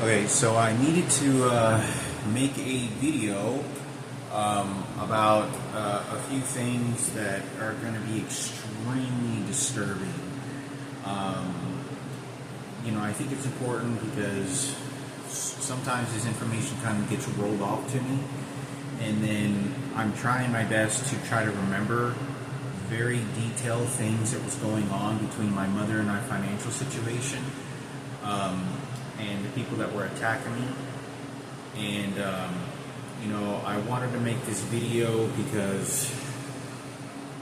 Okay, so I needed to make a video about a few things that are going to be extremely disturbing. I think it's important because sometimes this information kind of gets rolled off to me, and then I'm trying my best to try to remember very detailed things that was going on between my mother and our financial situation. And the people that were attacking me. And, I wanted to make this video because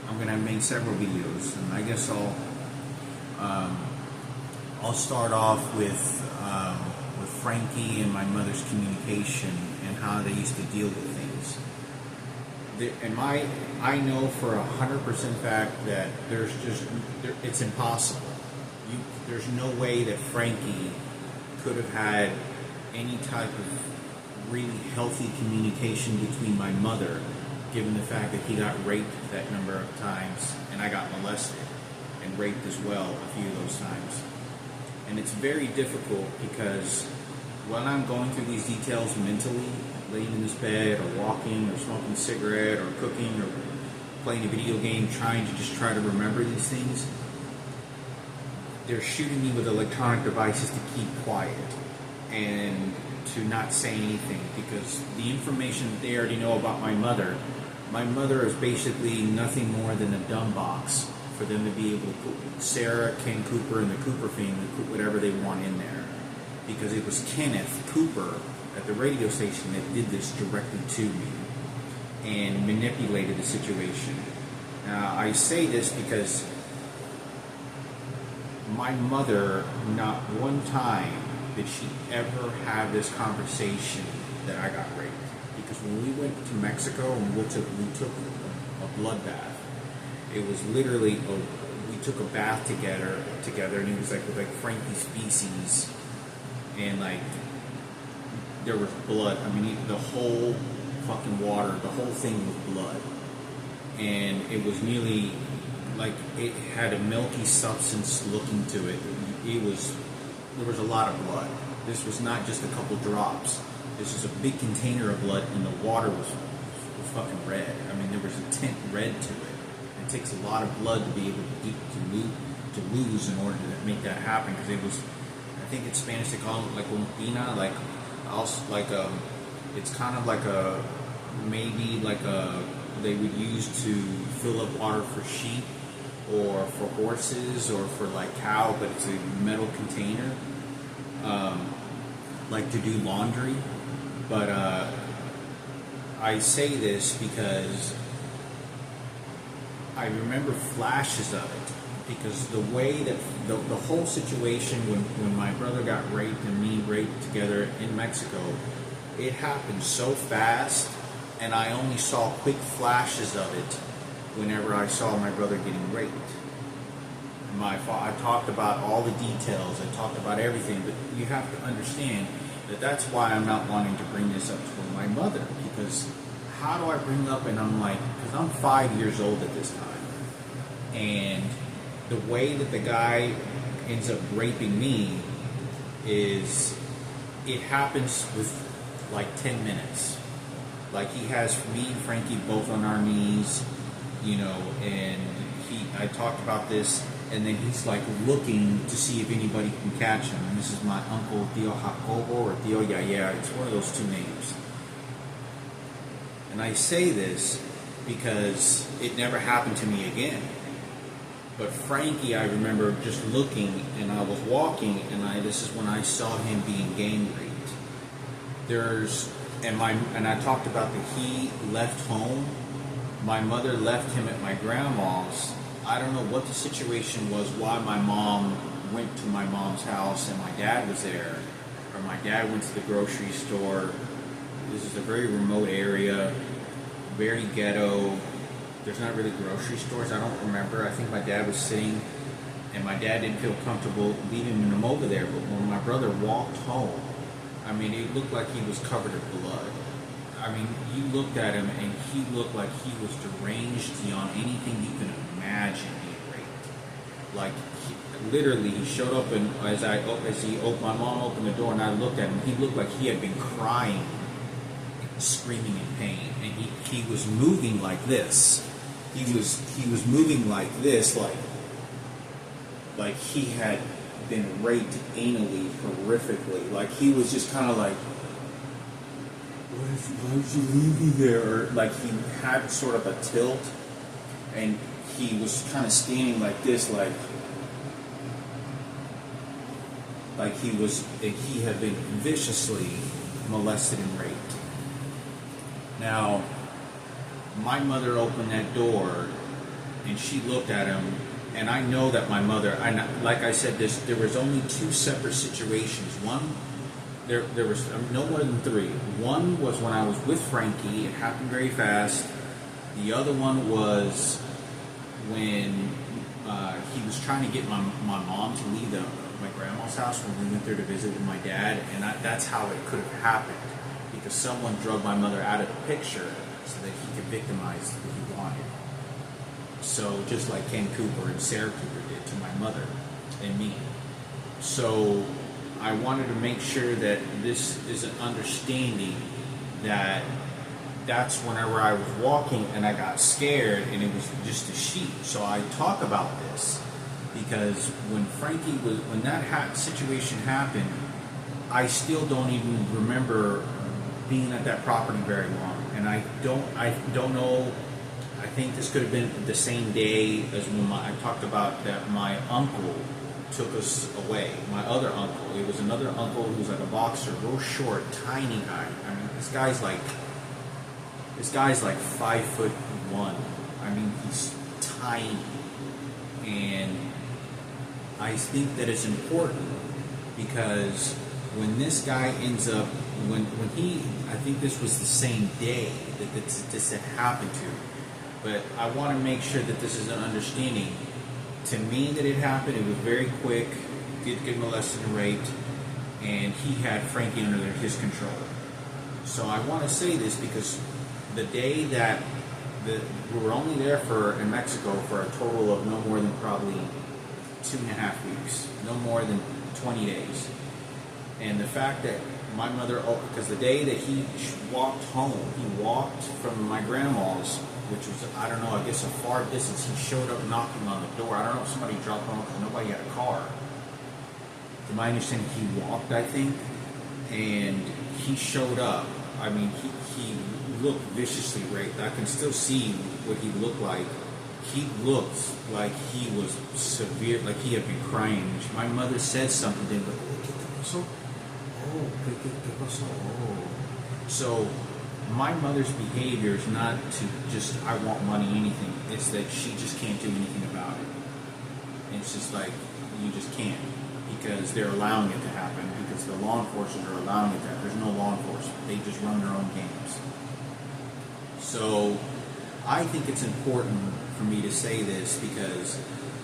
I'm going to make several videos. And I guess I'll start off with Frankie and my mother's communication and how they used to deal with things. I know for 100% fact that it's impossible. There's no way that Frankie could have had any type of really healthy communication between my mother, given the fact that he got raped that number of times, and I got molested and raped as well a few of those times. And it's very difficult because when I'm going through these details mentally, laying in this bed or walking or smoking a cigarette or cooking or playing a video game, trying to remember these things, they're shooting me with electronic devices to keep quiet and to not say anything, because the information that they already know about my mother is basically nothing more than a dumb box for them to be able to put Sarah, Ken Cooper, and the Cooper family, put whatever they want in there. Because it was Kenneth Cooper at the radio station that did this directly to me and manipulated the situation. Now, I say this because my mother, not one time did she ever have this conversation that I got raped. Because when we went to Mexico and we took a blood bath, it was literally we took a bath together, and it was with Frankie's feces, and there was blood. I mean, the whole fucking water, the whole thing was blood, and it was nearly it had a milky substance looking to it. There was a lot of blood. This was not just a couple drops. This was a big container of blood, and the water was fucking red. I mean, there was a tint red to it. It takes a lot of blood to be able to lose in order to make that happen. Because it was, I think in Spanish they call it lumpina, it's kind of they would use to fill up water for sheep or for horses or for cow, but it's a metal container, to do laundry. But I say this because I remember flashes of it, because the way that the whole situation when my brother got raped and me raped together in Mexico, it happened so fast, and I only saw quick flashes of it whenever I saw my brother getting raped. I talked about all the details, I talked about everything, but you have to understand that that's why I'm not wanting to bring this up to my mother, because how do I bring up, and because I'm 5 years old at this time, and the way that the guy ends up raping me is, it happens with 10 minutes. He has me and Frankie both on our knees, and I talked about this, and then he's looking to see if anybody can catch him. And this is my uncle Tio Jacobo or Tio Yaya. It's one of those two names. And I say this because it never happened to me again. But Frankie, I remember just looking, and I was walking, and this is when I saw him being gang raped. And I talked about that he left home. My mother left him at my grandma's. I don't know what the situation was, why my mom went to my mom's house and my dad was there, or my dad went to the grocery store. This is a very remote area, very ghetto. There's not really grocery stores, I don't remember. I think my dad was sitting, and my dad didn't feel comfortable leaving him over there. But when my brother walked home, I mean, it looked like he was covered in blood. I mean, you looked at him, and he looked like he was deranged beyond anything you can imagine being raped. Like literally, he showed up, and my mom opened the door, and I looked at him. He looked like he had been crying, screaming in pain, and he was moving like this. He was moving like this, like he had been raped anally, horrifically. Like he was just kind of like, why did you leave me there? Or like he had sort of a tilt, and he was kind of standing like this, like he had been viciously molested and raped. Now, my mother opened that door, and she looked at him, and I know that my mother, like I said, there was only two separate situations. One, there was no more than three. One was when I was with Frankie. It happened very fast. The other one was when he was trying to get my mom to leave my grandma's house when we went there to visit with my dad, and that's how it could have happened, because someone drug my mother out of the picture so that he could victimize what he wanted. So just like Ken Cooper and Sarah Cooper did to my mother and me. So I wanted to make sure that this is an understanding that that's whenever I was walking and I got scared and it was just a sheep. So I talk about this because when that situation happened, I still don't even remember being at that property very long, and I don't know. I think this could have been the same day as when I talked about that my uncle took us away. My other uncle. It was another uncle who was like a boxer, real short, tiny guy. I mean, this guy's like 5'1". I mean, he's tiny, and I think that it's important because when this guy ends up, I think this was the same day that this had happened to. But I want to make sure that this is an understanding. To me, that it happened, it was very quick, did get molested and raped, and he had Frankie under his control. So I want to say this because the day that we were only there in Mexico for a total of no more than probably 2.5 weeks, no more than 20 days. And the fact that my mother, because the day that he walked home, he walked from my grandma's, which was, I don't know, I guess a far distance. He showed up knocking on the door. I don't know if somebody dropped him because nobody had a car. To my understanding, he walked, I think, and he showed up. I mean, he looked viciously raped. I can still see what he looked like. He looked like he was severe, like he had been crying. My mother said something to him, like, ¿qué pasó? Oh, ¿qué pasó? Oh. So my mother's behavior is not to just, I want money, anything. It's that she just can't do anything about it. And it's just like, you just can't. Because they're allowing it to happen. Because the law enforcement are allowing it to happen. There's no law enforcement. They just run their own games. So I think it's important for me to say this because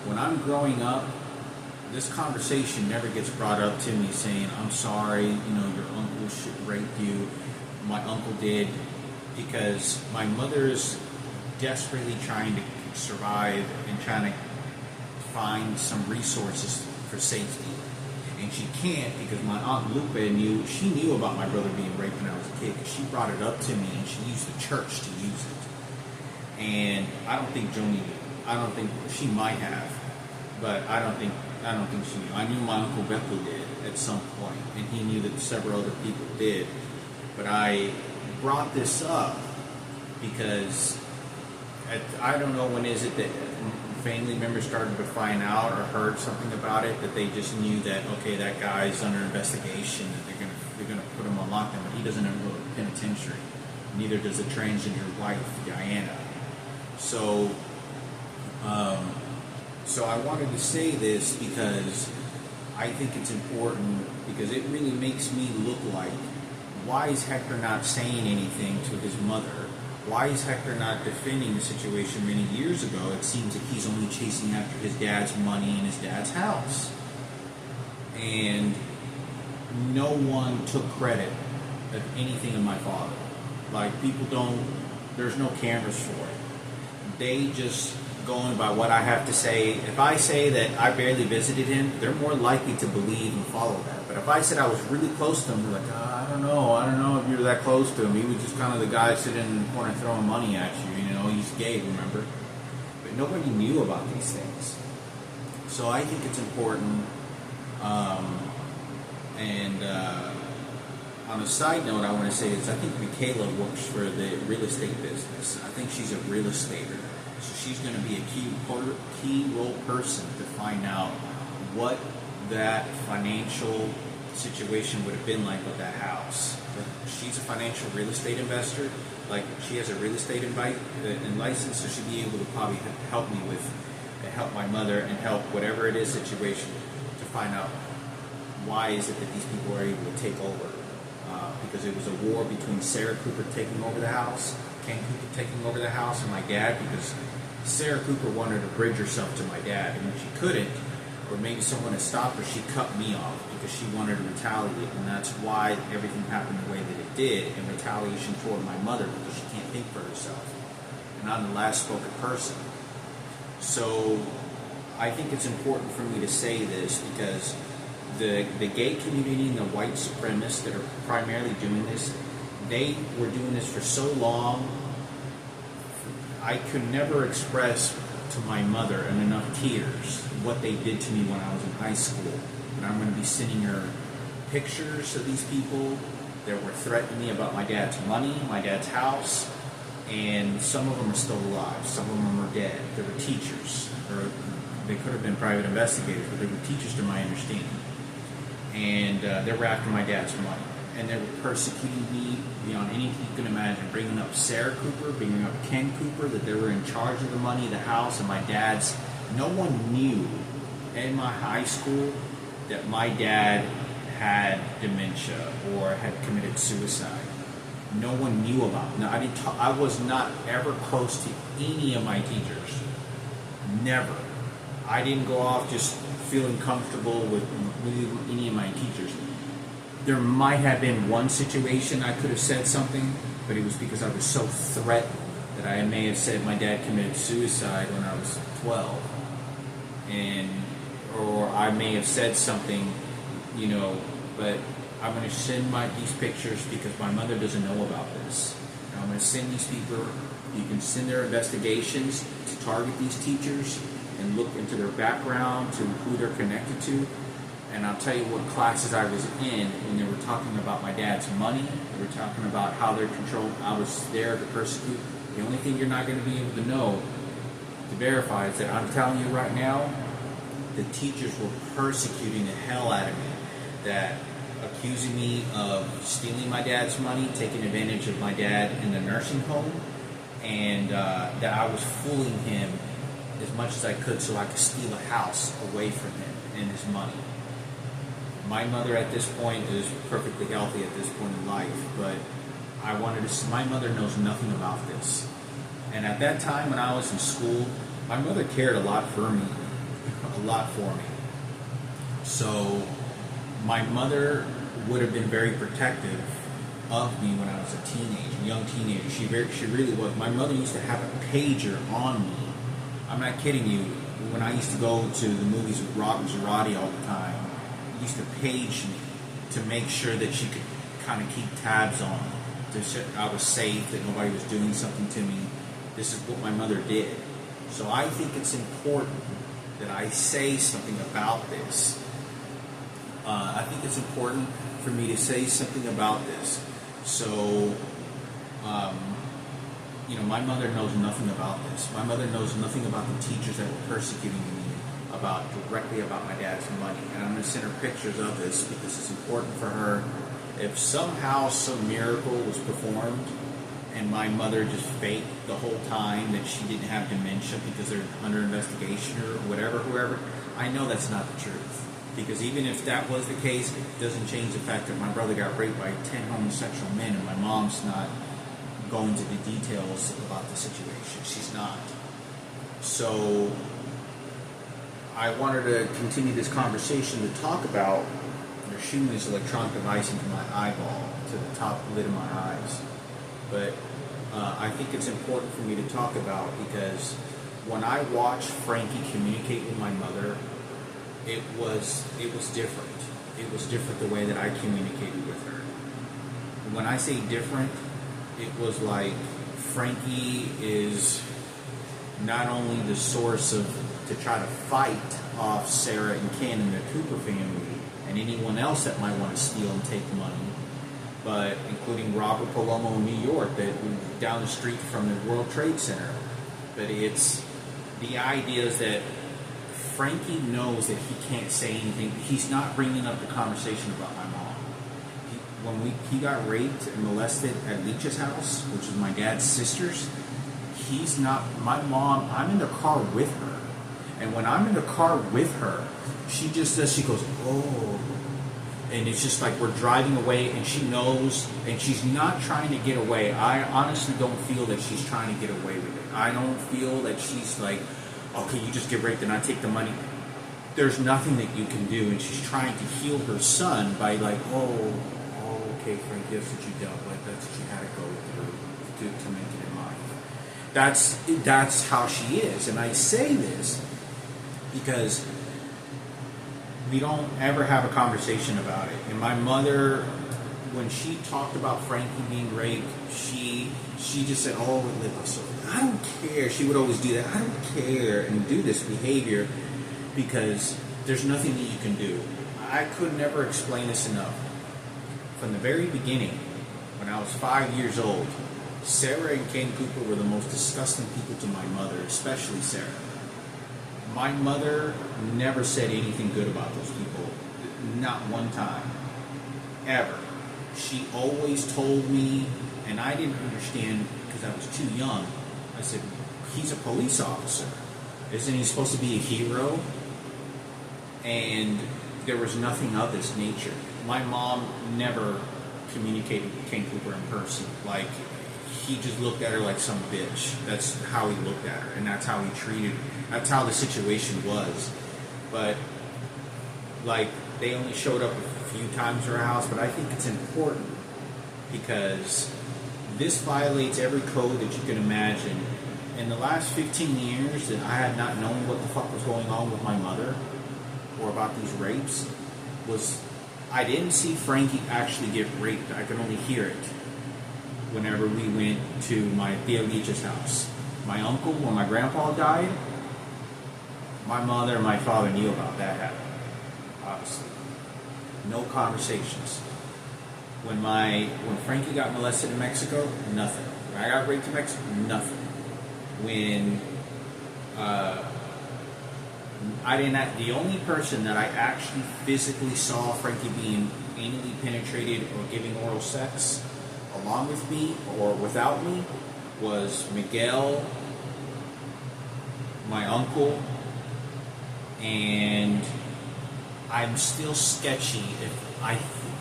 when I'm growing up, this conversation never gets brought up to me saying, I'm sorry, your uncle raped you. My uncle did, because my mother's desperately trying to survive and trying to find some resources for safety. And she can't because my Aunt Lupe knew about my brother being raped when I was a kid because she brought it up to me and she used the church to use it. And I don't think Joni knew. I don't think she might have, but I don't think she knew. I knew my Uncle Beto did at some point, and he knew that several other people did. But I brought this up because I don't know when is it that family members started to find out or heard something about it, that they just knew that, okay, that guy's under investigation, that they're gonna put him on lockdown, but he doesn't ever go to the penitentiary. Neither does the transgender wife, Diana. So I wanted to say this because I think it's important, because it really makes me look like, why is Hector not saying anything to his mother? Why is Hector not defending the situation many years ago? It seems that he's only chasing after his dad's money and his dad's house. And no one took credit of anything of my father. Like, people don't, there's no cameras for it. going by what I have to say, if I say that I barely visited him, they're more likely to believe and follow that. But if I said I was really close to him, they're like, I don't know if you were that close to him. He was just kind of the guy sitting in the corner throwing money at you, he's gay, remember? But nobody knew about these things. So I think it's important. On a side note, I want to say is I think Michaela works for the real estate business. I think she's a real estater. So she's going to be a key role person to find out what that financial situation would have been like with that house. She's a financial real estate investor. Like, she has a real estate license, so she'd be able to probably help me with, help my mother and help whatever it is situation to find out why is it that these people are able to take over. Because it was a war between Sarah Cooper taking over the house, Ken Cooper taking over the house, and my dad, because Sarah Cooper wanted to bridge herself to my dad, and when she couldn't, or maybe someone had stopped her, she cut me off because she wanted to retaliate, and that's why everything happened the way that it did, in retaliation toward my mother, because she can't think for herself. And I'm the last spoken person. So I think it's important for me to say this because the gay community and the white supremacists that are primarily doing this, they were doing this for so long. I could never express to my mother in enough tears what they did to me when I was in high school. And I'm going to be sending her pictures of these people that were threatening me about my dad's money, my dad's house, and some of them are still alive. Some of them are dead. They were teachers, or they could have been private investigators, but they were teachers to my understanding. And they were after my dad's money. And they were persecuting me beyond anything you can imagine, bringing up Sarah Cooper, bringing up Ken Cooper, that they were in charge of the money, the house, and my dad's. No one knew in my high school that my dad had dementia or had committed suicide. No one knew about it. No, I was not ever close to any of my teachers. Never. I didn't go off just feeling comfortable with any of my teachers. There might have been one situation I could have said something, but it was because I was so threatened that I may have said my dad committed suicide when I was 12. Or I may have said something, but I'm going to send these pictures because my mother doesn't know about this. And I'm going to send these people, you can send their investigations to target these teachers and look into their background, to who they're connected to. And I'll tell you what classes I was in when they were talking about my dad's money. They were talking about how they're controlled. I was there to persecute. The only thing you're not going to be able to know, to verify, is that I'm telling you right now, the teachers were persecuting the hell out of me, that accusing me of stealing my dad's money, taking advantage of my dad in the nursing home, and that I was fooling him as much as I could so I could steal a house away from him and his money. My mother at this point is perfectly healthy at this point in life, but my mother knows nothing about this. And at that time when I was in school, my mother cared a lot for me. So my mother would have been very protective of me when I was a young teenager. She really was. My mother used to have a pager on me. I'm not kidding you. When I used to go to the movies with Robert Zarate all the time, she used to page me to make sure that she could kind of keep tabs on me, I was safe, that nobody was doing something to me. This is what my mother did. So I think it's important that I say something about this. I think it's important for me to say something about this. So, my mother knows nothing about this. My mother knows nothing about the teachers that were persecuting me directly about my dad's money. And I'm going to send her pictures of this because it's important for her. If somehow some miracle was performed and my mother just faked the whole time that she didn't have dementia because they're under investigation or whoever, I know that's not the truth. Because even if that was the case, it doesn't change the fact that my brother got raped by 10 homosexual men and my mom's not going to the details about the situation. She's not. So I wanted to continue this conversation to talk about they're shooting this electronic device into my eyeball, to the top lid of my eyes. But I think it's important for me to talk about because when I watched Frankie communicate with my mother, it was different. It was different the way that I communicated with her. When I say different, it was like Frankie is not only the source of to try to fight off Sarah and Ken and the Cooper family and anyone else that might want to steal and take money, but including Robert Palomo in New York, that down the street from the World Trade Center. But it's the idea is that Frankie knows that he can't say anything. He's not bringing up the conversation about my mom. When he got raped and molested at Leach's house, which is my dad's sister's, he's not, my mom, I'm in the car with her. And when I'm in the car with her, she just says, she goes, oh. And it's just like we're driving away and she knows, and she's not trying to get away. I honestly don't feel that she's trying to get away with it. I don't feel that she's like, okay, you just get raped and I take the money. There's nothing that you can do. And she's trying to heal her son by like, oh, okay, Frank, that's what you dealt with. That's what you had to go through to make it in life. That's how she is. And I say this because we don't ever have a conversation about it. And my mother, when she talked about Frankie being raped, she just said, oh, so I don't care. She would always do that. I don't care and do this behavior because there's nothing that you can do. I could never explain this enough. From the very beginning, when I was 5 years old, Sarah and Ken Cooper were the most disgusting people to my mother, especially Sarah. My mother never said anything good about those people, not one time, ever. She always told me, and I didn't understand because I was too young. I said, he's a police officer. Isn't he supposed to be a hero? And there was nothing of this nature. My mom never communicated with Ken Cooper in person. Like, he just looked at her like some bitch. That's how he looked at her, and that's how he treated her. That's how the situation was. But, like, they only showed up a few times to our house, but I think it's important because this violates every code that you can imagine. In the last 15 years that I had not known what the fuck was going on with my mother or about these rapes, was I didn't see Frankie actually get raped. I could only hear it whenever we went to my Tia Leach's house. My uncle, when my grandpa died, my mother and my father knew about that happening, obviously. No conversations. When Frankie got molested in Mexico, nothing. When I got raped in Mexico, nothing. When the only person that I actually physically saw Frankie being anally penetrated or giving oral sex along with me or without me was Miguel, my uncle, and I'm still sketchy if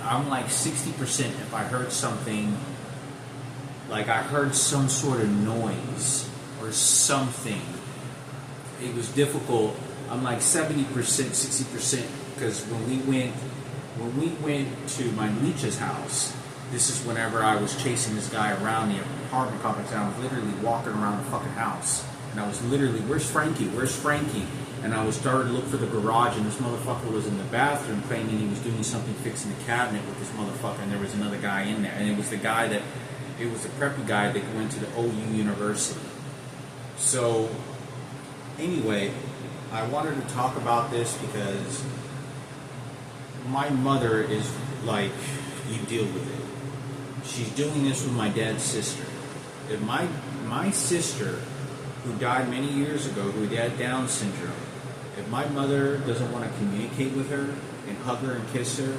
I'm like 60% if I heard something, like I heard some sort of noise or something. It was difficult. I'm like 70%, 60% because when we went to my Leach's house, this is whenever I was chasing this guy around the apartment complex, and I was literally walking around the fucking house, and I was literally, where's Frankie? Where's Frankie? And I was starting to look for the garage, and this motherfucker was in the bathroom claiming he was doing something fixing the cabinet with this motherfucker, and there was another guy in there, and it was the preppy guy that went to the OU University. So, anyway, I wanted to talk about this because my mother is like, you deal with it. She's doing this with my dad's sister. If my sister, who died many years ago, who had Down syndrome, if my mother doesn't want to communicate with her and hug her and kiss her,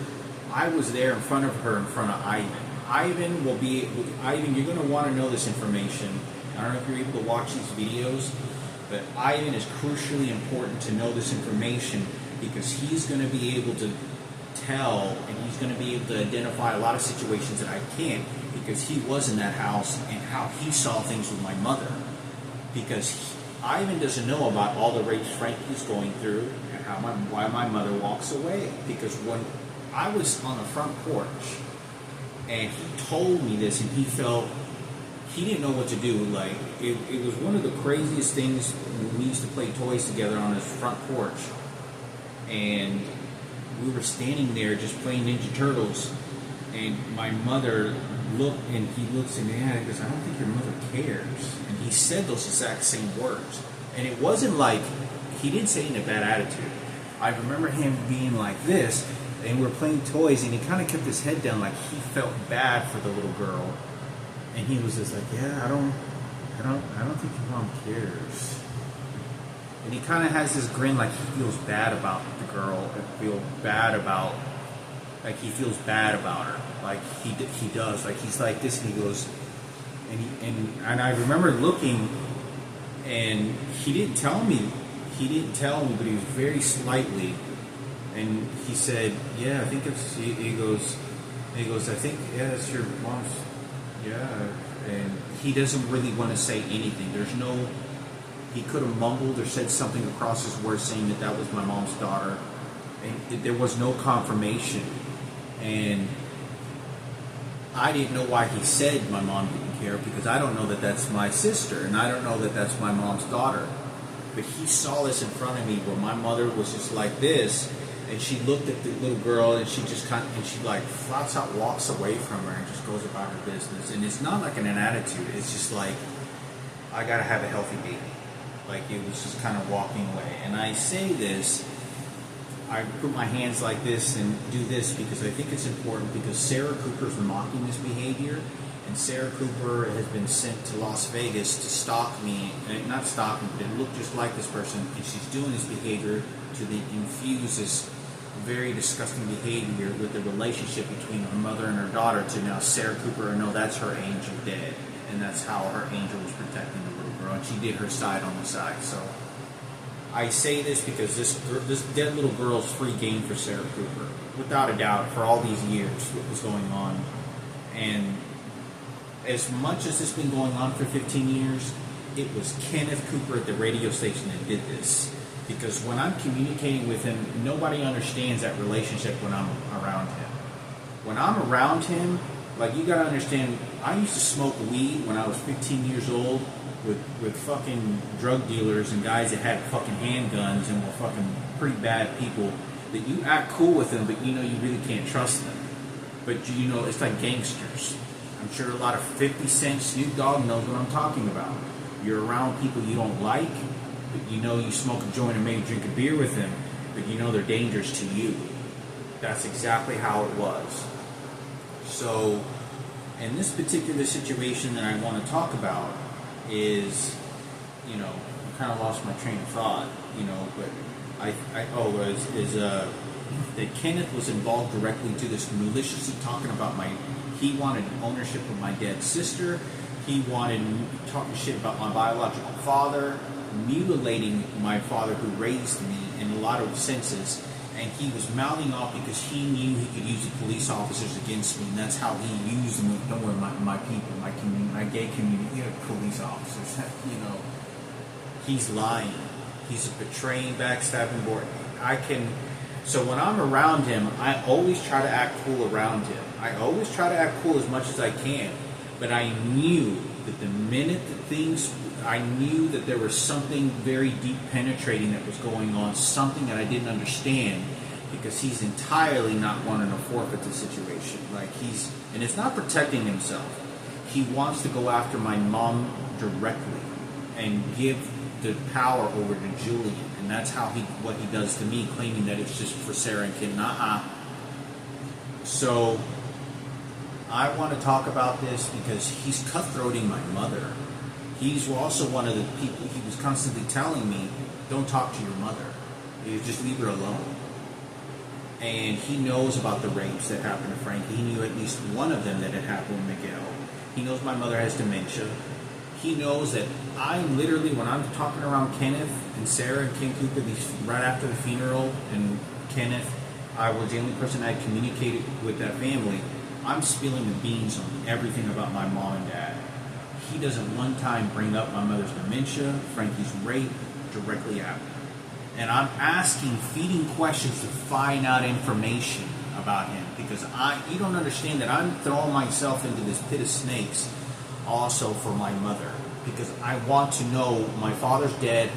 I was there in front of her, in front of Ivan. Ivan, you're going to want to know this information. I don't know if you're able to watch these videos, but Ivan is crucially important to know this information because he's going to be able to tell and he's going to be able to identify a lot of situations that I can't because he was in that house and how he saw things with my mother. Because Ivan doesn't know about all the rapes Frankie's going through and why my mother walks away. Because when I was on the front porch and he told me this and he felt he didn't know what to do. Like, it was one of the craziest things when we used to play toys together on his front porch. And we were standing there just playing Ninja Turtles. And my mother looked, and he looks in the eye and goes, I don't think your mother cares. And he said those exact same words. And it wasn't like, he didn't say it in a bad attitude. I remember him being like this, and we were playing toys, and he kind of kept his head down like he felt bad for the little girl. And he was just like, yeah, I don't think your mom cares. And he kind of has this grin like he feels bad about the girl, and he feels bad about her. Like he does. Like he's like this, and he goes, and I remember looking, and he didn't tell me, but he was very slightly, and he said, yeah, I think it's, he goes, I think, yeah, it's your mom's, yeah, and he doesn't really want to say anything. He could have mumbled or said something across his words saying that was my mom's daughter, and there was no confirmation, and I didn't know why he said my mom didn't care, because I don't know that that's my sister, and I don't know that that's my mom's daughter. But he saw this in front of me where my mother was just like this, and she looked at the little girl, and she just flats out, walks away from her, and just goes about her business. And it's not like an attitude. It's just like, I gotta have a healthy baby. Like, it was just kind of walking away. And I say this, I put my hands like this and do this because I think it's important, because Sarah Cooper's mocking this behavior, and Sarah Cooper has been sent to Las Vegas to stalk me, not stalk me, but look just like this person, and she's doing this behavior to infuse this very disgusting behavior with the relationship between her mother and her daughter, to now Sarah Cooper, no, that's her angel dead, and that's how her angel was protecting the little girl, and she did her side on the side. So I say this because this dead little girl is free game for Sarah Cooper, without a doubt, for all these years, what was going on. And as much as it's been going on for 15 years, it was Kenneth Cooper at the radio station that did this. Because when I'm communicating with him, nobody understands that relationship when I'm around him. When I'm around him, like, you gotta understand, I used to smoke weed when I was 15 years old with fucking drug dealers and guys that had fucking handguns and were fucking pretty bad people, that you act cool with them, but you know you really can't trust them. But you know, it's like gangsters. I'm sure a lot of 50 Cent, Snoop Dogg knows what I'm talking about. You're around people you don't like, but you know you smoke a joint or maybe drink a beer with them, but you know they're dangerous to you. That's exactly how it was. So, in this particular situation that I want to talk about is, you know, I kind of lost my train of thought, you know, but that Kenneth was involved directly to this, maliciously talking about he wanted ownership of my dead sister, he wanted talking shit about my biological father, mutilating my father who raised me in a lot of senses, and he was mouthing off because he knew he could use the police officers against me, and that's how he used them. Don't worry, my people, my community, my gay community, police officers, you know. He's lying. He's betraying, backstabbing, so when I'm around him, I always try to act cool around him. I always try to act cool as much as I can. But I knew that the minute I knew that there was something very deep penetrating that was going on, something that I didn't understand, because he's entirely not wanting to forfeit the situation. And it's not protecting himself. He wants to go after my mom directly and give the power over to Julian. And that's what he does to me, claiming that it's just for Sarah and Ken. So I want to talk about this because he's cutthroating my mother. He's also one of the people, he was constantly telling me, don't talk to your mother. You just leave her alone. And he knows about the rapes that happened to Frankie. He knew at least one of them that had happened with Miguel. He knows my mother has dementia. He knows that I'm literally, when I'm talking around Kenneth and Sarah and Ken Cooper, right after the funeral, and Kenneth, I was the only person I had communicated with that family, I'm spilling the beans on everything about my mom and dad. He doesn't one time bring up my mother's dementia, Frankie's rape, directly at me. And I'm feeding questions to find out information about him, because you don't understand that I'm throwing myself into this pit of snakes also for my mother, because I want to know. My father's dead.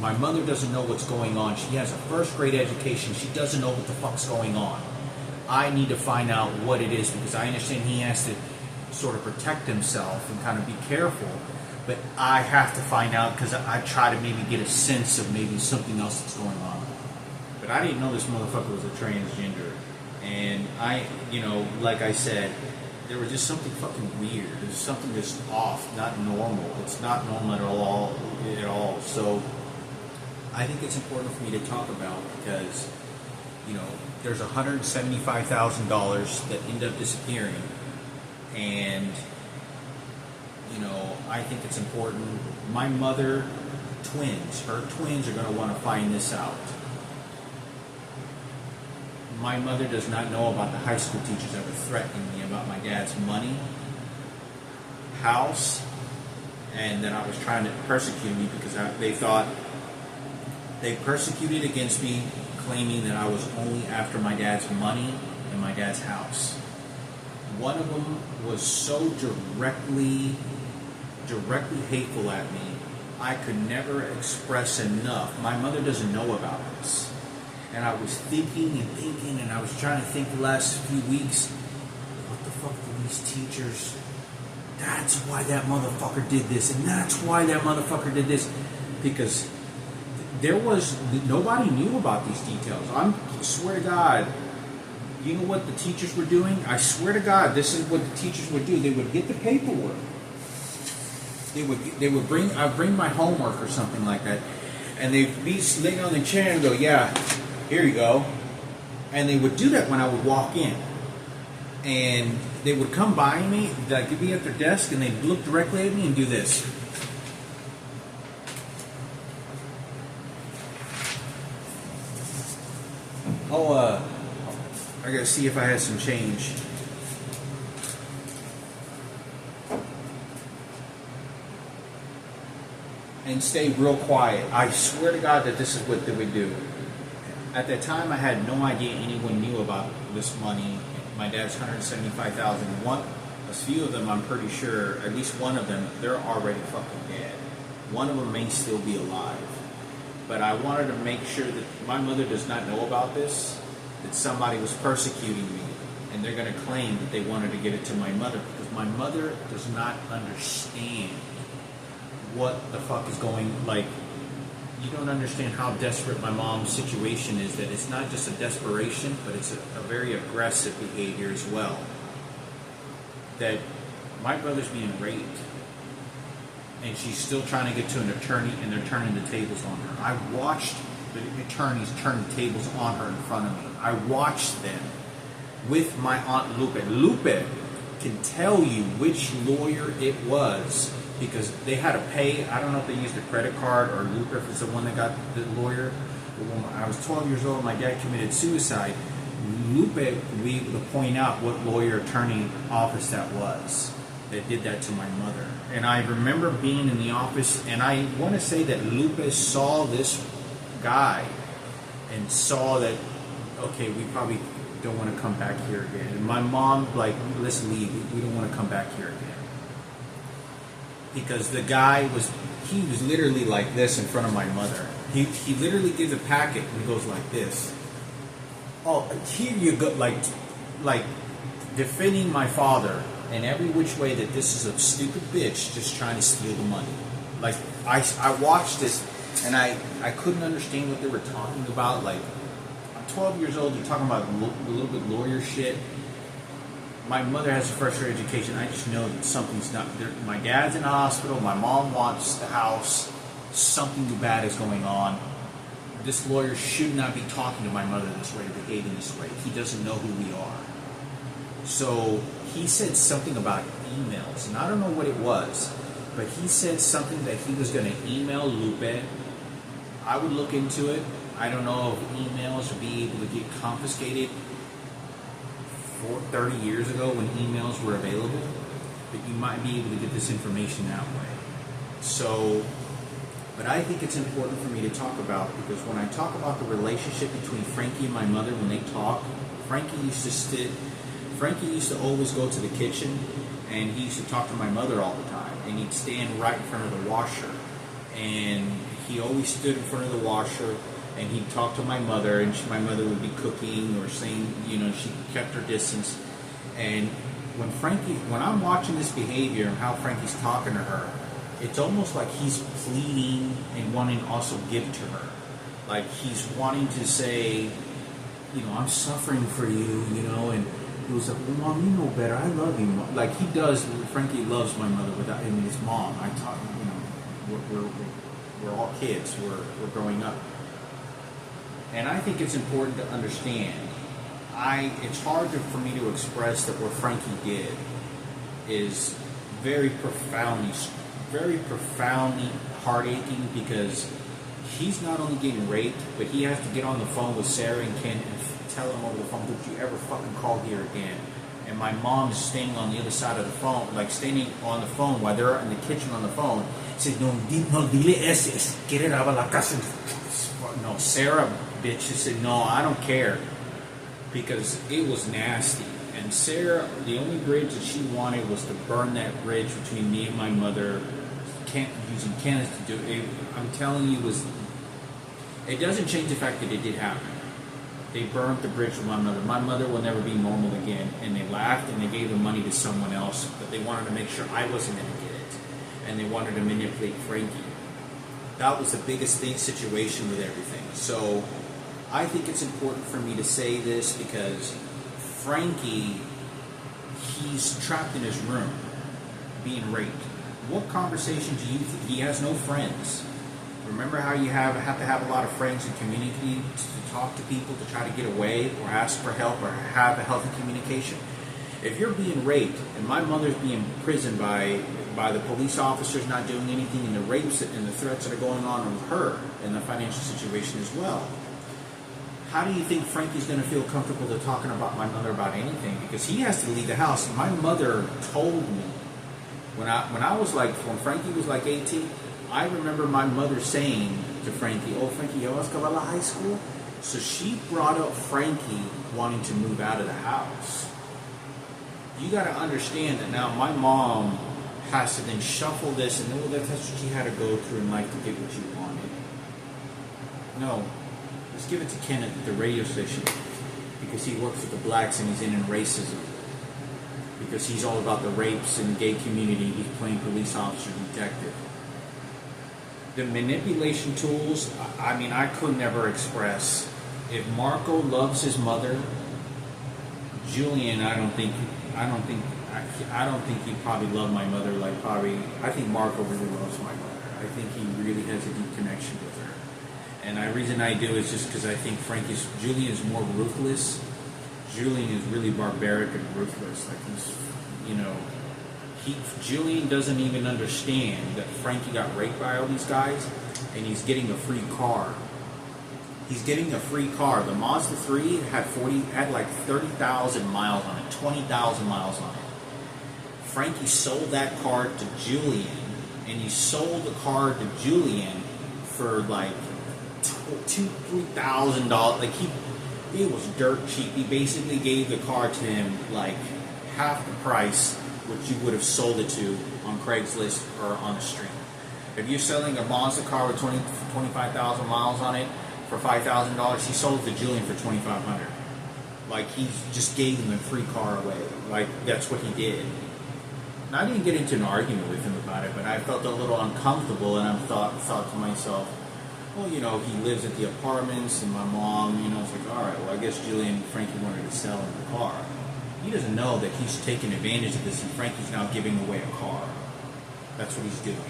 My mother doesn't know what's going on. She has a first grade education. She doesn't know what the fuck's going on. I need to find out what it is, because I understand he has to sort of protect himself and kind of be careful. But I have to find out, because I try to maybe get a sense of maybe something else that's going on. But I didn't know this motherfucker was a transgender. And like I said, there was just something fucking weird. There's something that's off, not normal. It's not normal at all. So I think it's important for me to talk about, because, there's $175,000 that end up disappearing. And, I think it's important. My mother, her twins are going to want to find this out. My mother does not know about the high school teachers ever threatening me about my dad's money, house, and that I was trying to persecute me, because they persecuted against me, claiming that I was only after my dad's money and my dad's house. One of them was so directly hateful at me, I could never express enough. My mother doesn't know about this. And I was thinking, and I was trying to think the last few weeks, what the fuck do these teachers, that's why that motherfucker did this, and that's why that motherfucker did this. Because nobody knew about these details. I swear to God, you know what the teachers were doing? I swear to God, this is what the teachers would do. They would get the paperwork. I'd bring my homework or something like that, and they'd be laying on the chair and go, yeah, here you go. And they would do that when I would walk in. And they would come by me, they'd be at their desk, and they'd look directly at me and do this. I gotta see if I had some change. And stay real quiet. I swear to God that this is what they would do. At that time, I had no idea anyone knew about this money. My dad's $175,000. A few of them, I'm pretty sure, at least one of them, they're already fucking dead. One of them may still be alive. But I wanted to make sure that my mother does not know about this, that somebody was persecuting me, and they're going to claim that they wanted to give it to my mother, because my mother does not understand what the fuck is going, you don't understand how desperate my mom's situation is, that it's not just a desperation, but it's a very aggressive behavior as well. That my brother's being raped, and she's still trying to get to an attorney, and they're turning the tables on her. I watched the attorneys turn the tables on her in front of me. I watched them with my Aunt Lupe. Lupe can tell you which lawyer it was, because they had to pay. I don't know if they used a credit card or Lupe if it's the one that got the lawyer. But when I was 12 years old, my dad committed suicide. Lupe would be able to point out what lawyer attorney office that was that did that to my mother. And I remember being in the office, and I want to say that Lupe saw this guy and saw that, okay, we probably don't want to come back here again. And my mom, let's leave. We don't want to come back here again. Because the guy was literally like this in front of my mother. He literally gives a packet and he goes like this. Oh, here you go, like defending my father in every which way, that this is a stupid bitch just trying to steal the money. Like, I watched this and I couldn't understand what they were talking about. Like, I'm 12 years old, you're talking about a little bit lawyer shit. My mother has a first grade education. I just know that something's not there. My dad's in the hospital. My mom wants the house. Something bad is going on. This lawyer should not be talking to my mother this way, behaving this way. He doesn't know who we are. So he said something about emails, and I don't know what it was, but he said something that he was going to email Lupe. I would look into it. I don't know if emails would be able to get confiscated 30 years ago when emails were available, but you might be able to get this information that way. So, but I think it's important for me to talk about, because when I talk about the relationship between Frankie and my mother, when they talk, Frankie used to always go to the kitchen and he used to talk to my mother all the time, and he'd stand right in front of the washer, and he always stood in front of the washer, and he'd talk to my mother, and my mother would be cooking or saying, she kept her distance. And when I'm watching this behavior and how Frankie's talking to her, it's almost like he's pleading and wanting to also give to her. Like he's wanting to say, I'm suffering for you, and he was like, well, Mom, you know better. I love you. Like he does. Frankie loves my mother without his mom. I taught we're all kids. We're growing up. And I think it's important to understand. It's hard for me to express that what Frankie did is very profoundly heartaching, because he's not only getting raped, but he has to get on the phone with Sarah and Ken and tell them over the phone, don't you ever fucking call here again. And my mom is standing on the other side of the phone, like standing on the phone while they're in the kitchen on the phone, says, no, dile ese, quiere ir a la casa. No, Sarah, bitch, she said, no, I don't care, because it was nasty. And Sarah, the only bridge that she wanted was to burn that bridge between me and my mother, using Kenneth to do it. I'm telling you, it doesn't change the fact that it did happen. They burned the bridge with my mother. My mother will never be normal again. And they laughed and they gave the money to someone else, but they wanted to make sure I wasn't going to get it. And they wanted to manipulate Frankie. That was the biggest situation with everything. So I think it's important for me to say this, because Frankie, he's trapped in his room being raped. What conversation do you think? He has no friends. Remember how you have to have a lot of friends and community to talk to people, to try to get away or ask for help or have a healthy communication? If you're being raped and my mother's being imprisoned by the police officers not doing anything, and the rapes and the threats that are going on with her and the financial situation as well, how do you think Frankie's going to feel comfortable to talking about my mother about anything? Because he has to leave the house. And my mother told me, when Frankie was like 18, I remember my mother saying to Frankie, oh, Frankie, ¿ya vas a acabar la high school? So she brought up Frankie wanting to move out of the house. You got to understand that now my mom has to then shuffle this, and that's what she had to go through in life to get what she wanted. No, let's give it to Kenneth at the radio station, because he works with the blacks and he's in racism. Because he's all about the rapes in the gay community. He's playing police officer, detective. The manipulation tools, I could never express. If Marco loves his mother, Julian, I don't think he probably loved my mother I think Marco really loves my mother. I think he really has a deep connection with her. And the reason I do is just because I think Julian is more ruthless. Julian is really barbaric and ruthless. Julian doesn't even understand that Frankie got raped by all these guys, and he's getting a free car. He's getting a free car. The Mazda 3 had like 30,000 miles on it, 20,000 miles on it. Frankie sold that car to Julian, and he sold the car to Julian for like $2,000-$3,000. It was dirt cheap. He basically gave the car to him like half the price which you would have sold it to on Craigslist or on the street. If you're selling a Mazda car with 25,000 miles on it for $5,000, he sold it to Julian for $2,500. He just gave him a free car away. That's what he did. And I didn't get into an argument with him about it, but I felt a little uncomfortable, and I thought to myself, well, he lives at the apartments, and my mom, it's like, all right, well, I guess Julian and Frankie wanted to sell him the car. He doesn't know that he's taking advantage of this, and Frankie's now giving away a car. That's what he's doing.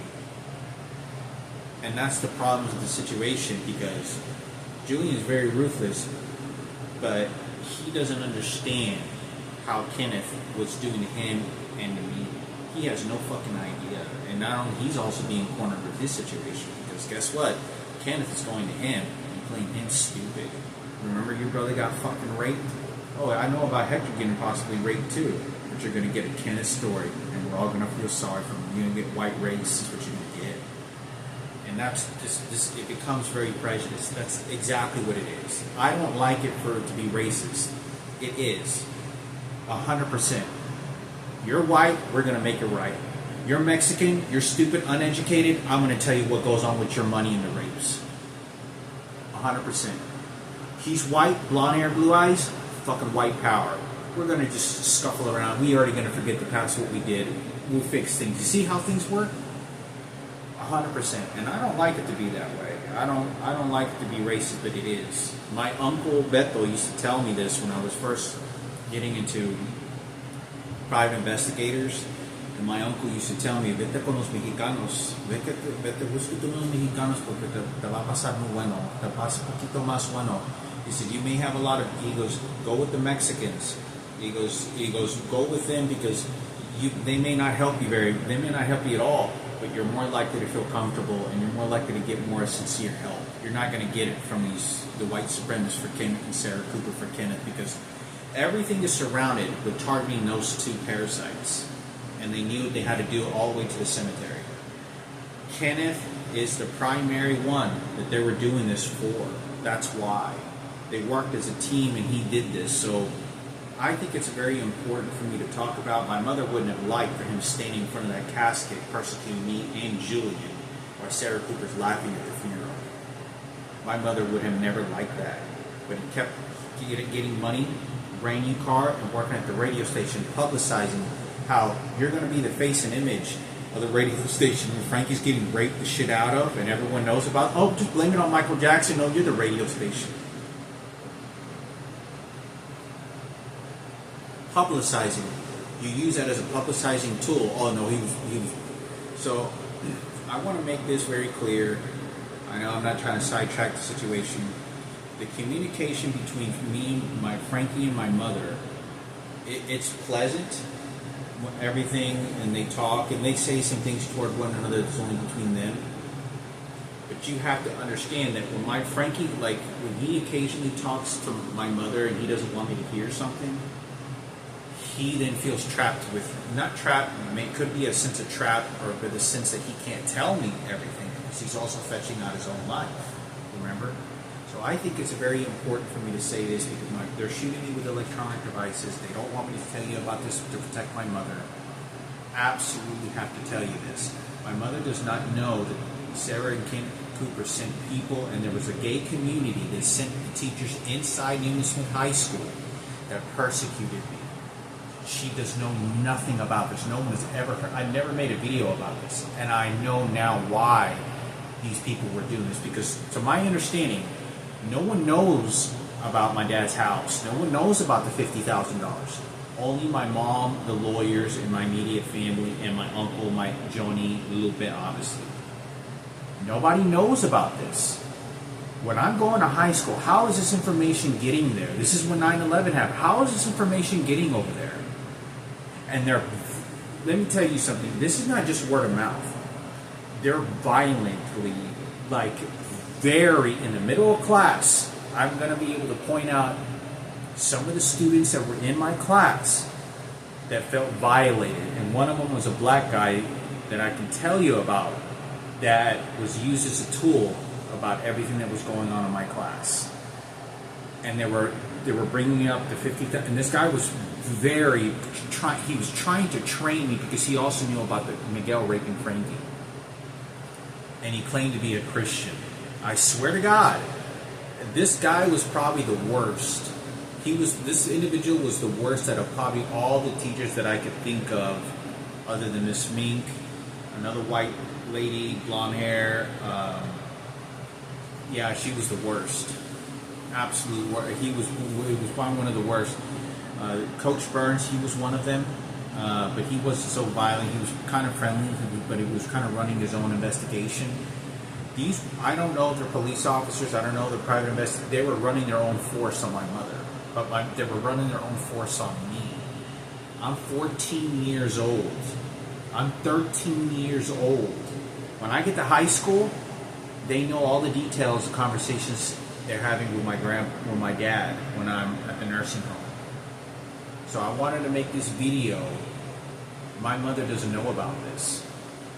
And that's the problem with the situation, because Julian is very ruthless, but he doesn't understand how Kenneth was doing to him and to me. He has no fucking idea. And not only, he's also being cornered with his situation, because guess what? Kenneth is going to him and playing him stupid. Remember your brother got fucking raped? Oh, I know about Hector getting possibly raped too. But you're going to get a Kenneth story, and we're all going to feel sorry for him. You're going to get white race, is what you're going to get. And that's just, it becomes very prejudiced. That's exactly what it is. I don't like it for it to be racist. It is. 100%. You're white, we're going to make it right. You're Mexican, you're stupid, uneducated, I'm going to tell you what goes on with your money and the rapes. 100%. He's white, blonde hair, blue eyes, fucking white power. We're going to just scuffle around. We already going to forget the past, what we did. We'll fix things. You see how things work? 100%. And I don't like it to be that way. I don't like it to be racist, but it is. My uncle Beto used to tell me this when I was first getting into private investigators. And my uncle used to tell me, vete con los mexicanos, vete busca con los mexicanos porque te va a pasar muy bueno, te pasa un poquito más bueno. He said, you may have a lot of, he goes, go with the Mexicans. He goes, go with them because they may not help you they may not help you at all, but you're more likely to feel comfortable and you're more likely to get more sincere help. You're not going to get it from the white supremacists for Kenneth and Sarah Cooper for Kenneth, because everything is surrounded with targeting those two parasites. And they knew they had to do it all the way to the cemetery. Kenneth is the primary one that they were doing this for. That's why. They worked as a team and he did this. So I think it's very important for me to talk about. My mother wouldn't have liked for him standing in front of that casket persecuting me and Julian while Sarah Cooper's laughing at the funeral. My mother would have never liked that. But he kept getting money, brand new car, and working at the radio station, publicizing how you're going to be the face and image of the radio station when Frankie's getting raped the shit out of and everyone knows about. Oh, just blame it on Michael Jackson. No, you're the radio station. Publicizing. You use that as a publicizing tool. Oh no, he was. So I want to make this very clear. I know I'm not trying to sidetrack the situation. The communication between me, Frankie, and my mother, it's pleasant. Everything, and they talk and they say some things toward one another that's only between them. But you have to understand that when my Frankie, like when he occasionally talks to my mother and he doesn't want me to hear something, he then feels trapped with, not trapped, it could be a sense of trap or the sense that he can't tell me everything because he's also fetching out his own life. Remember? So I think it's very important for me to say this because they're shooting me with electronic devices. They don't want me to tell you about this to protect my mother. Absolutely have to tell you this. My mother does not know that Sarah and Ken Cooper sent people, and there was a gay community that sent the teachers inside Newman Smith High School that persecuted me. She does know nothing about this. No one has ever heard. I never made a video about this, and I know now why these people were doing this because, to my understanding, no one knows about my dad's house. No one knows about the $50,000. Only my mom, the lawyers, and my immediate family, and my uncle, my Joni, a little bit, obviously. Nobody knows about this. When I'm going to high school, how is this information getting there? This is when 9/11 happened. How is this information getting over there? And let me tell you something. This is not just word of mouth. They're violently, very in the middle of class. I'm going to be able to point out some of the students that were in my class that felt violated. And one of them was a black guy that I can tell you about that was used as a tool about everything that was going on in my class. And they were bringing up the 50, and this guy was he was trying to train me because he also knew about the Miguel raping Frankie. And he claimed to be a Christian. I swear to God, this guy was probably the worst. This individual was the worst out of probably all the teachers that I could think of, other than Miss Mink, another white lady, blonde hair. Yeah, she was the worst. Absolute worst. He was probably one of the worst. Coach Burns, he was one of them, but he wasn't so violent. He was kind of friendly, but he was kind of running his own investigation. I don't know if they're police officers. I don't know if they're private investigators. They were running their own force on my mother, but they were running their own force on me. I'm 14 years old. I'm 13 years old. When I get to high school, they know all the details of conversations they're having with my dad when I'm at the nursing home. So I wanted to make this video. My mother doesn't know about this.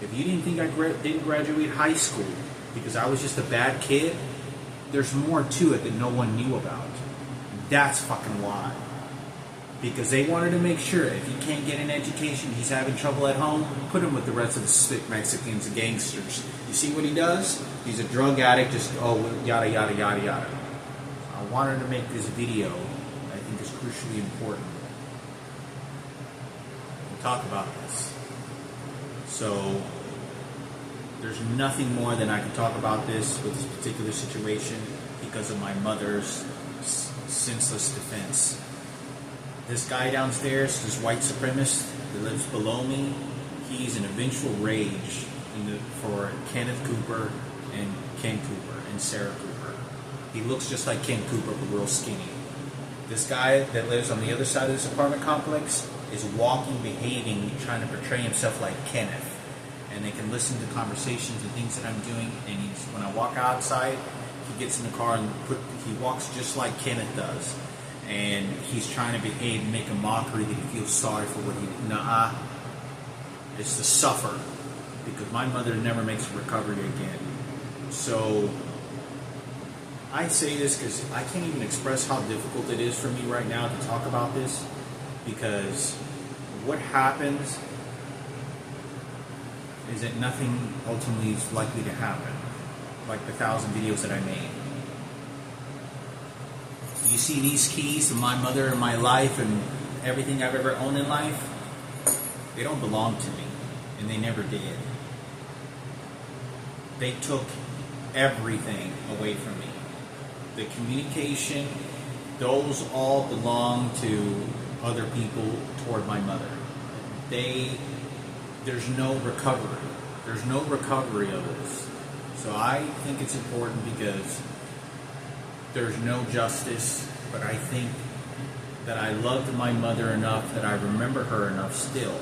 If you didn't think I didn't graduate high school because I was just a bad kid, there's more to it that no one knew about. That's fucking why. because they wanted to make sure if he can't get an education, he's having trouble at home, put him with the rest of the sick Mexicans and gangsters. You see what he does? He's a drug addict, just, yada, yada, yada, yada. I wanted to make this video, I think is crucially important. We'll talk about this. So, there's nothing more than I can talk about this with this particular situation because of my mother's senseless defense. This guy downstairs, this white supremacist that lives below me, he's in a vengeful rage for Kenneth Cooper and Ken Cooper and Sarah Cooper. He looks just like Ken Cooper, but real skinny. This guy that lives on the other side of this apartment complex is walking, behaving, trying to portray himself like Kenneth. And they can listen to conversations and things that I'm doing. And when I walk outside, he gets in the car and he walks just like Kenneth does. And he's trying to behave and make a mockery that he feels sorry for what he did. Nuh-uh. It's to suffer. Because my mother never makes a recovery again. So, I say this because I can't even express how difficult it is for me right now to talk about this. Because what happens is that nothing ultimately is likely to happen. Like the 1,000 videos that I made. You see these keys to my mother and my life and everything I've ever owned in life? They don't belong to me. And they never did. They took everything away from me. The communication, those all belong to other people toward my mother. There's no recovery. There's no recovery of this. So I think it's important because there's no justice, but I think that I loved my mother enough, that I remember her enough still,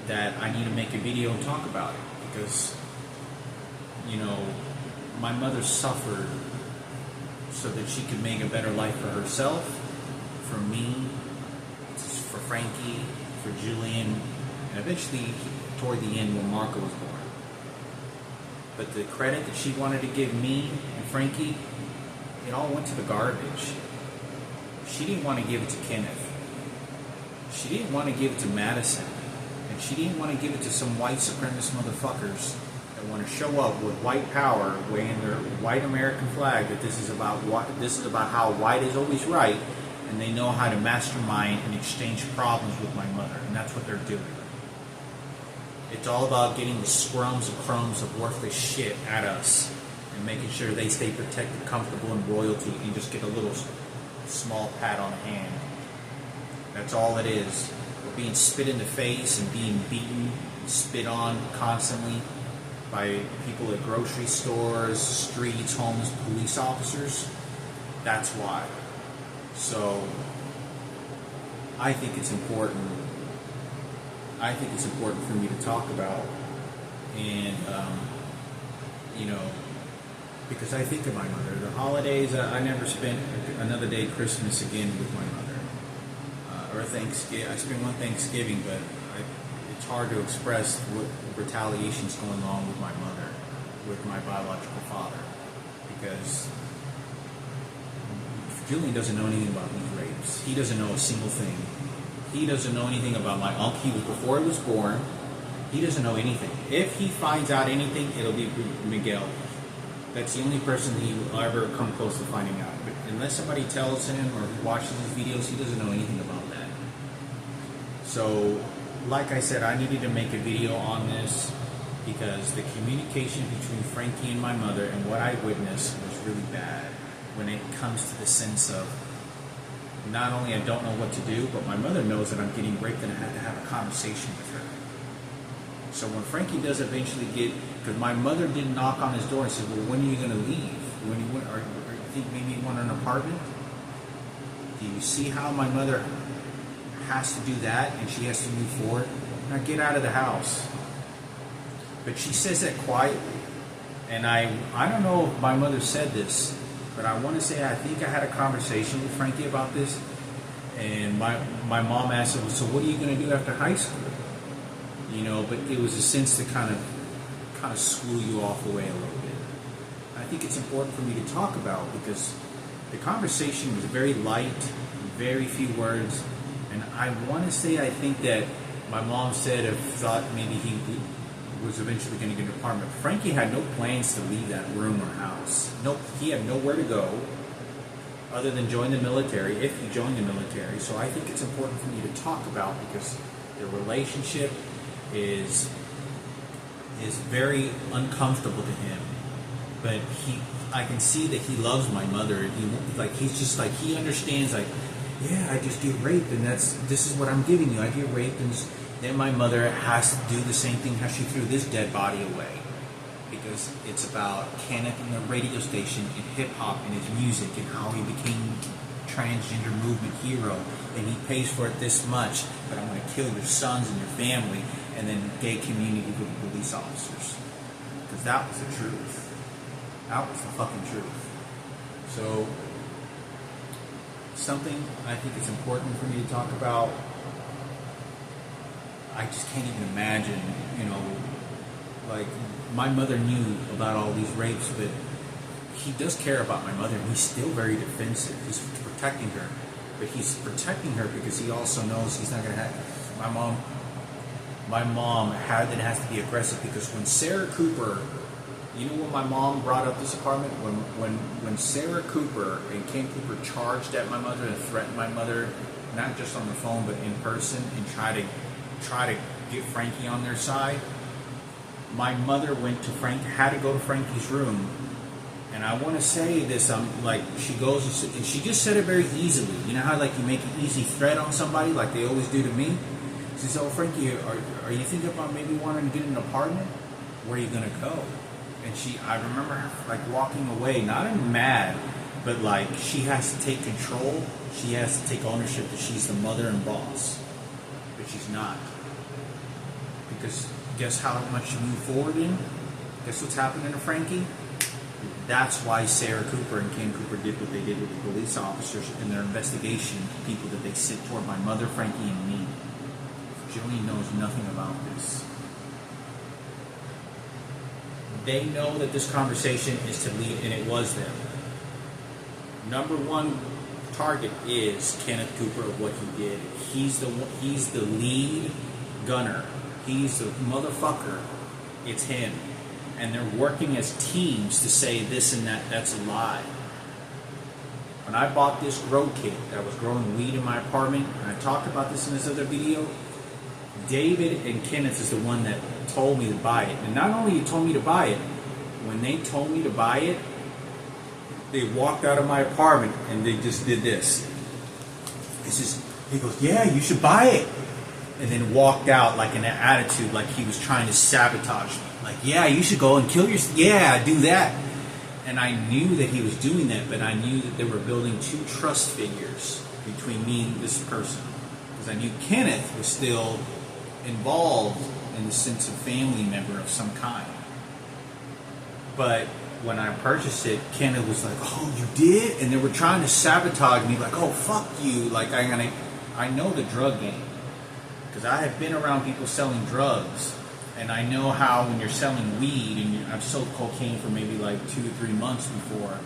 that I need to make a video and talk about it. Because, my mother suffered so that she could make a better life for herself, for me, for Frankie, for Julian, and eventually, toward the end, when Marco was born. But the credit that she wanted to give me and Frankie, it all went to the garbage. She didn't want to give it to Kenneth. She didn't want to give it to Madison. And she didn't want to give it to some white supremacist motherfuckers that want to show up with white power, waving their white American flag, that this is about how white is always right, and they know how to mastermind and exchange problems with my mother, and that's what they're doing. It's all about getting the scrums and crumbs of worthless shit at us and making sure they stay protected, comfortable, and royalty, and just get a little small pat on the hand. That's all it is. We're being spit in the face and being beaten, spit on constantly by people at grocery stores, streets, homeless, police officers. That's why. So, I think it's important. I think it's important for me to talk about, and because I think of my mother. The holidays, I never spent another day Christmas again with my mother, or Thanksgiving. I spent one Thanksgiving, but it's hard to express what retaliation's going on with my mother, with my biological father, because Julian doesn't know anything about these rapes. He doesn't know a single thing. He doesn't know anything about my uncle. He was before he was born. He doesn't know anything. If he finds out anything, it'll be Miguel. That's the only person he will ever come close to finding out. But unless somebody tells him or watches his videos, he doesn't know anything about that. So, like I said, I needed to make a video on this because the communication between Frankie and my mother and what I witnessed was really bad when it comes to the sense of not only I don't know what to do, but my mother knows that I'm getting raped and I have to have a conversation with her. So when Frankie does eventually get, because my mother did knock on his door and said, well, when are you going to leave? Or you think maybe you want an apartment? Do you see how my mother has to do that and she has to move forward? Now get out of the house. But she says that quietly. And I don't know if my mother said this, but I want to say I think I had a conversation with Frankie about this. And my mom asked her, so what are you going to do after high school? But it was a sense to kind of school you off away a little bit. I think it's important for me to talk about because the conversation was very light, very few words. And I want to say, I think that my mom said or thought maybe he was eventually going to get an apartment. Frankie had no plans to leave that room or house. No, he had nowhere to go other than join the military, if he joined the military. So I think it's important for me to talk about, because their relationship is very uncomfortable to him. But I can see that he loves my mother. He's just like, he understands, like, yeah, I just get raped, and this is what I'm giving you. I get raped, and then my mother has to do the same thing how she threw this dead body away. Because it's about Kenneth and the radio station and hip-hop and his music and how he became transgender movement hero, and he pays for it this much, but I'm going to kill your sons and your family, and then gay community with the police officers. Because that was the truth. That was the fucking truth. So, something I think it's important for me to talk about. I just can't even imagine, like, my mother knew about all these rapes, but he does care about my mother, and he's still very defensive. He's protecting her, but he's protecting her because he also knows he's not going to have my mom has to be aggressive, because when Sarah Cooper, when my mom brought up this apartment, when Sarah Cooper and Ken Cooper charged at my mother and threatened my mother, not just on the phone but in person, and try to get Frankie on their side, my mother had to go to Frankie's room, and I want to say this, she goes and she just said it very easily. You know how like you make an easy threat on somebody, like they always do to me. She says, "Oh, Frankie, are you thinking about maybe wanting to get an apartment? Where are you gonna go?" And I remember her like walking away, not in mad, but like she has to take control. She has to take ownership that she's the mother and boss, but she's not. Because guess how much you move forward in? Guess what's happening to Frankie? That's why Sarah Cooper and Ken Cooper did what they did with the police officers in their investigation, people that they sent toward my mother, Frankie, and me. Jillian knows nothing about this. They know that this conversation is to lead, and it was them. Number one target is Kenneth Cooper of what he did. He's the lead gunner. He's the motherfucker. It's him. And they're working as teams to say this and that. That's a lie. When I bought this grow kit that was growing weed in my apartment, and I talked about this in this other video, David and Kenneth is the one that told me to buy it. And not only he told me to buy it, when they told me to buy it, they walked out of my apartment and they just did this. He goes, "Yeah, you should buy it." And then walked out like in an attitude like he was trying to sabotage me. Like, "Yeah, you should go and kill yourself. Yeah, do that." And I knew that he was doing that, but I knew that they were building two trust figures between me and this person. Because I knew Kenneth was still involved in the sense of family member of some kind. But when I purchased it, Kenneth was like, "Oh, you did?" And they were trying to sabotage me, like, "Oh, fuck you." Like, I know the drug game. Because I have been around people selling drugs, and I know how when you're selling weed, and I've sold cocaine for maybe like 2 or 3 months before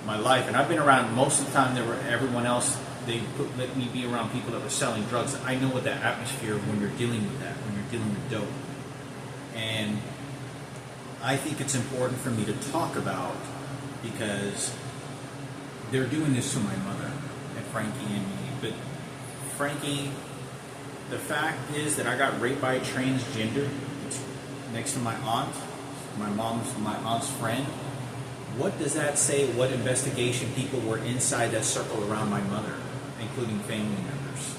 my life, and I've been around most of the time. Everyone else, let me be around people that were selling drugs. I know what that atmosphere when you're dealing with that, when you're dealing with dope, and I think it's important for me to talk about, because they're doing this to my mother and Frankie and me. But Frankie, the fact is that I got raped by a transgender next to my aunt, my aunt's friend. What does that say? What investigation people were inside that circle around my mother, including family members?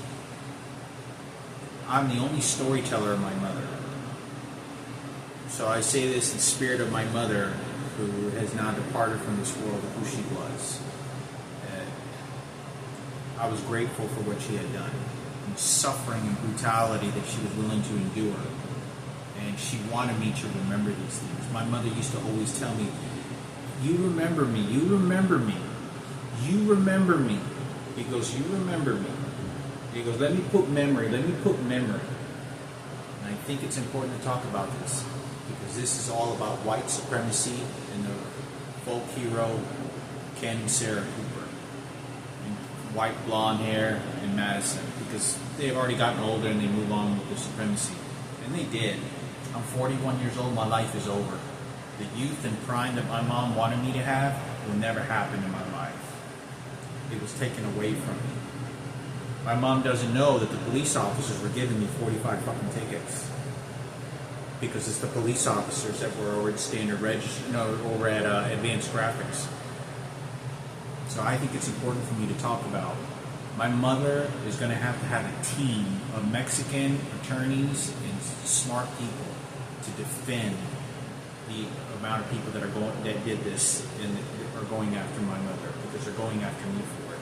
I'm the only storyteller of my mother. So I say this in spirit of my mother, who has now departed from this world, of who she was. I was grateful for what she had done, and suffering and brutality that she was willing to endure. And she wanted me to remember these things. My mother used to always tell me, "You remember me, you remember me, you remember me." He goes, "You remember me." He goes, let me put memory. And I think it's important to talk about this, because this is all about white supremacy and the folk hero Ken and Sarah Cooper. And white blonde hair in Madison because they've already gotten older and they move on with the supremacy. And they did. I'm 41 years old. My life is over. The youth and prime that my mom wanted me to have will never happen in my life. It was taken away from me. My mom doesn't know that the police officers were giving me 45 fucking tickets. Because it's the police officers that were over at Standard Register, over at Advanced Graphics. So I think it's important for me to talk about. My mother is going to have a team of Mexican attorneys and smart people to defend the amount of people that did this and are going after my mother because they're going after me for it.